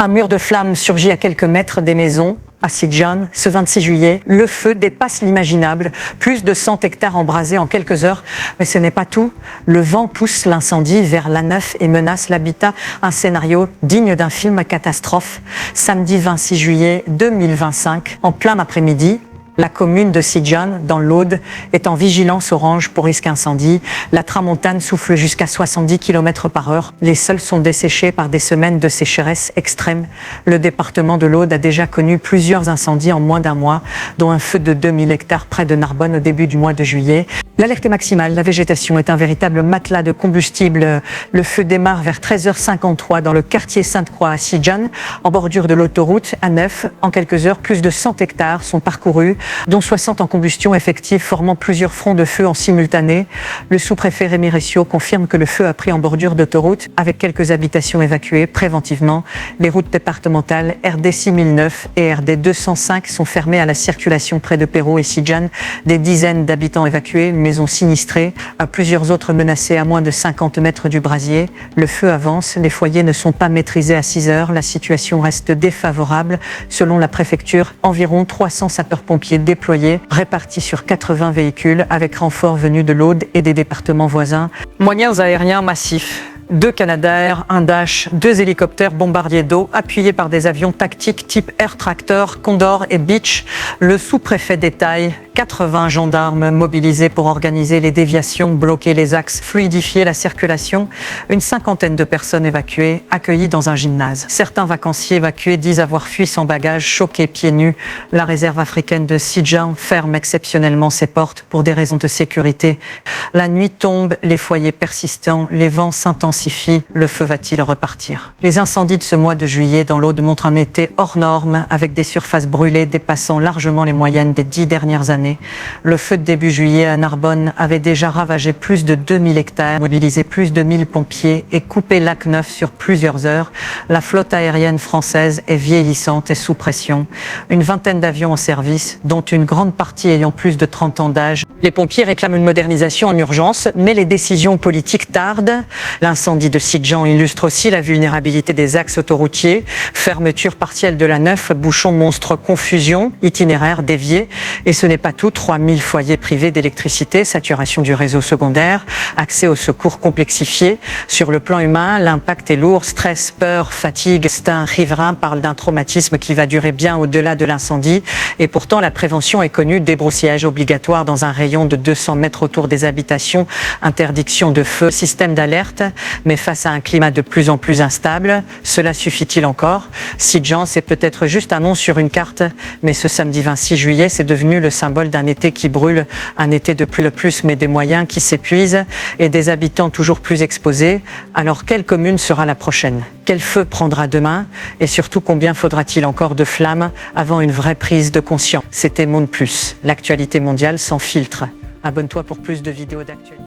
Un mur de flammes surgit à quelques mètres des maisons. À Sidjan, ce 26 juillet, le feu dépasse l'imaginable. Plus de 100 hectares embrasés en quelques heures. Mais ce n'est pas tout. Le vent pousse l'incendie vers l'A9 et menace l'habitat. Un scénario digne d'un film à catastrophe. Samedi 26 juillet 2025, en plein après-midi, la commune de Sidjan, dans l'Aude, est en vigilance orange pour risque incendie. La tramontane souffle jusqu'à 70 km/h. Les sols sont desséchés par des semaines de sécheresse extrême. Le département de l'Aude a déjà connu plusieurs incendies en moins d'un mois, dont un feu de 2000 hectares près de Narbonne au début du mois de juillet. L'alerte est maximale, la végétation est un véritable matelas de combustible. Le feu démarre vers 13h53 dans le quartier Sainte-Croix à Sidjan, en bordure de l'autoroute A9. En quelques heures, plus de 100 hectares sont parcourus, dont 60 en combustion effective, formant plusieurs fronts de feu en simultané. Le sous-préfet Rémi Riccio confirme que le feu a pris en bordure d'autoroute, avec quelques habitations évacuées préventivement. Les routes départementales RD 6009 et RD 205 sont fermées à la circulation près de Perros et Sidjan. Des dizaines d'habitants évacués, une maison sinistrée, plusieurs autres menacés à moins de 50 mètres du brasier. Le feu avance, les foyers ne sont pas maîtrisés à 6 heures. La situation reste défavorable. Selon la préfecture, environ 300 sapeurs-pompiers déployés, répartis sur 80 véhicules, avec renforts venus de l'Aude et des départements voisins. Moyens aériens massifs. 2 Canadair, un Dash, 2 hélicoptères bombardiers d'eau, appuyés par des avions tactiques type Air Tractor, Condor et Beach. Le sous-préfet détaille 80 gendarmes mobilisés pour organiser les déviations, bloquer les axes, fluidifier la circulation. Une cinquantaine de personnes évacuées, accueillies dans un gymnase. Certains vacanciers évacués disent avoir fui sans bagages, choqués pieds nus. La réserve africaine de Sidjan ferme exceptionnellement ses portes pour des raisons de sécurité. La nuit tombe, les foyers persistants, les vents s'intensifient. Le feu va-t-il repartir? Les incendies de ce mois de juillet dans l'Aude montrent un été hors norme, avec des surfaces brûlées dépassant largement les moyennes des 10 dernières années. Le feu de début juillet à Narbonne avait déjà ravagé plus de 2000 hectares, mobilisé plus de 1000 pompiers et coupé l'A9 sur plusieurs heures. La flotte aérienne française est vieillissante et sous pression. Une vingtaine d'avions en service, dont une grande partie ayant plus de 30 ans d'âge. Les pompiers réclament une modernisation en urgence, mais les décisions politiques tardent. L'incendie de Sidjan illustre aussi la vulnérabilité des axes autoroutiers. Fermeture partielle de l'A9, bouchons monstres, confusion, itinéraire dévié. Et ce n'est pas tout, 3000 foyers privés d'électricité, saturation du réseau secondaire, accès aux secours complexifié. Sur le plan humain, l'impact est lourd, stress, peur, fatigue. Un riverain parle d'un traumatisme qui va durer bien au-delà de l'incendie. Et pourtant, la prévention est connue, débroussaillage obligatoire dans un rayon de 200 mètres autour des habitations, interdiction de feu, système d'alerte. Mais face à un climat de plus en plus instable, cela suffit-il encore? Sidjan, c'est peut-être juste un nom sur une carte, mais ce samedi 26 juillet, c'est devenu le symbole d'un été qui brûle, un été de plus mais des moyens qui s'épuisent et des habitants toujours plus exposés. Alors quelle commune sera la prochaine? Quel feu prendra demain? Et surtout, combien faudra-t-il encore de flammes avant une vraie prise de conscience? C'était Monde Plus, l'actualité mondiale sans filtre. Abonne-toi pour plus de vidéos d'actualité.